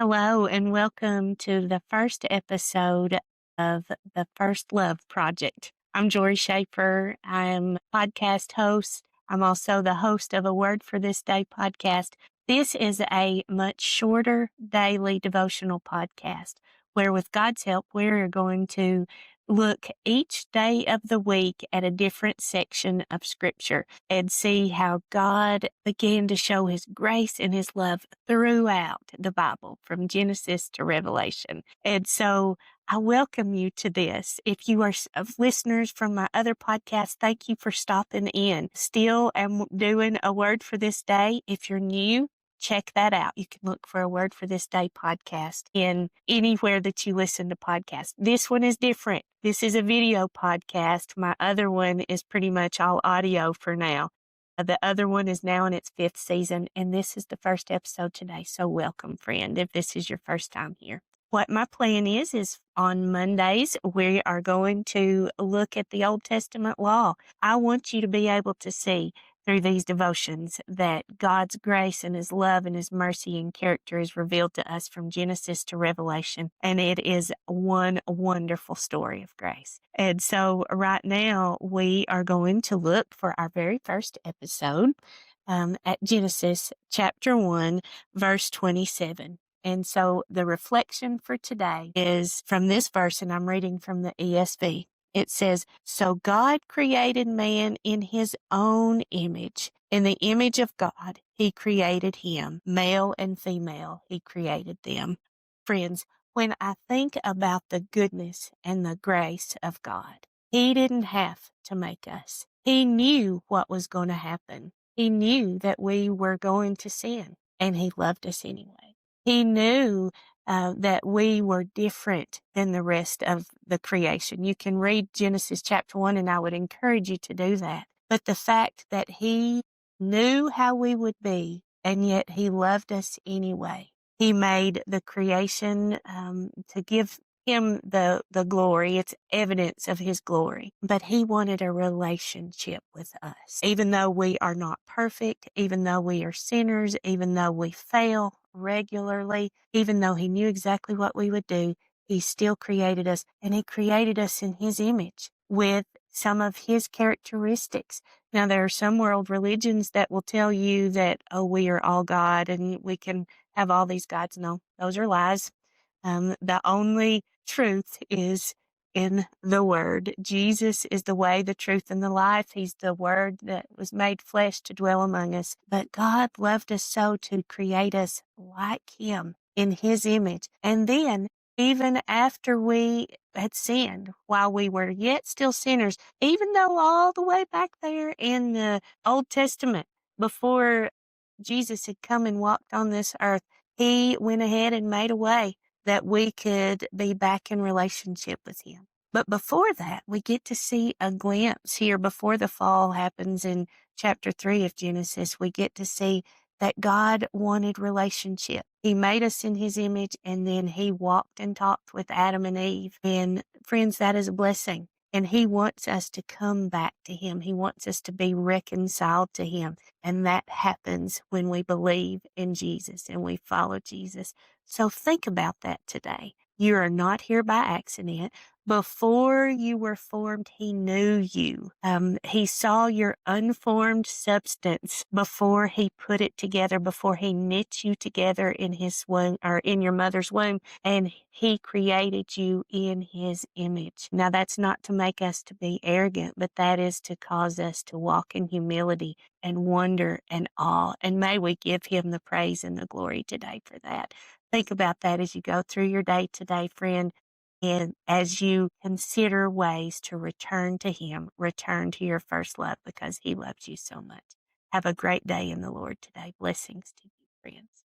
Hello, and welcome to the first episode of the First Love Project. I'm Jori Schaefer. I'm podcast host. I'm also the host of a Word for This Day podcast. This is a much shorter daily devotional podcast where, with God's help, we're going to look each day of the week at a different section of Scripture and see how God began to show His grace and His love throughout the Bible, from Genesis to Revelation. And so I welcome you to this. If you are listeners from my other podcasts, thank you for stopping in. Still am doing a Word for This Day. If you're new, check that out. You can look for a Word for This Day podcast in anywhere that you listen to podcasts. This one is different. This is a video podcast. My other one is pretty much all audio for now. The other one is now in its 5th season, and this is the first episode today. So welcome, friend, if this is your first time here. What my plan is on Mondays, we are going to look at the Old Testament law. I want you to be able to see through these devotions that God's grace and His love and His mercy and character is revealed to us from Genesis to Revelation. And it is one wonderful story of grace. And so right now we are going to look for our very first episode at Genesis chapter 1, verse 27. And so the reflection for today is from this verse, and I'm reading from the ESV. It says, "So God created man in His own image. In the image of God, He created him. Male and female, He created them." Friends, when I think about the goodness and the grace of God, He didn't have to make us. He knew what was going to happen. He knew that we were going to sin, and He loved us anyway. He knew that we were different than the rest of the creation. You can read Genesis chapter 1, and I would encourage you to do that. But the fact that He knew how we would be, and yet He loved us anyway. He made the creation to give Him the glory. It's evidence of His glory. But He wanted a relationship with us. Even though we are not perfect, even though we are sinners, even though we fail regularly, even though He knew exactly what we would do, He still created us, and He created us in His image with some of His characteristics. Now, there are some world religions that will tell you that, oh, we are all God and we can have all these gods. No, those are lies. The only truth is in the Word. Jesus is the way, the truth, and the life. He's the Word that was made flesh to dwell among us. But God loved us so to create us like Him in His image. And then, even after we had sinned, while we were yet still sinners, even though all the way back there in the Old Testament, before Jesus had come and walked on this earth, He went ahead and made a way that we could be back in relationship with Him. But before that, we get to see a glimpse here before the fall happens in chapter 3 of Genesis. We get to see that God wanted relationship. He made us in His image, and then He walked and talked with Adam and Eve. And friends, that is a blessing. And He wants us to come back to Him. He wants us to be reconciled to Him. And that happens when we believe in Jesus and we follow Jesus. So think about that today. You are not here by accident. Before you were formed, He knew you. He saw your unformed substance before He put it together, before He knit you together in His womb or in your mother's womb, and He created you in His image. Now, that's not to make us to be arrogant, but that is to cause us to walk in humility and wonder and awe. And may we give Him the praise and the glory today for that. Think about that as you go through your day today, friend. And as you consider ways to return to Him, return to your first love because He loves you so much. Have a great day in the Lord today. Blessings to you, friends.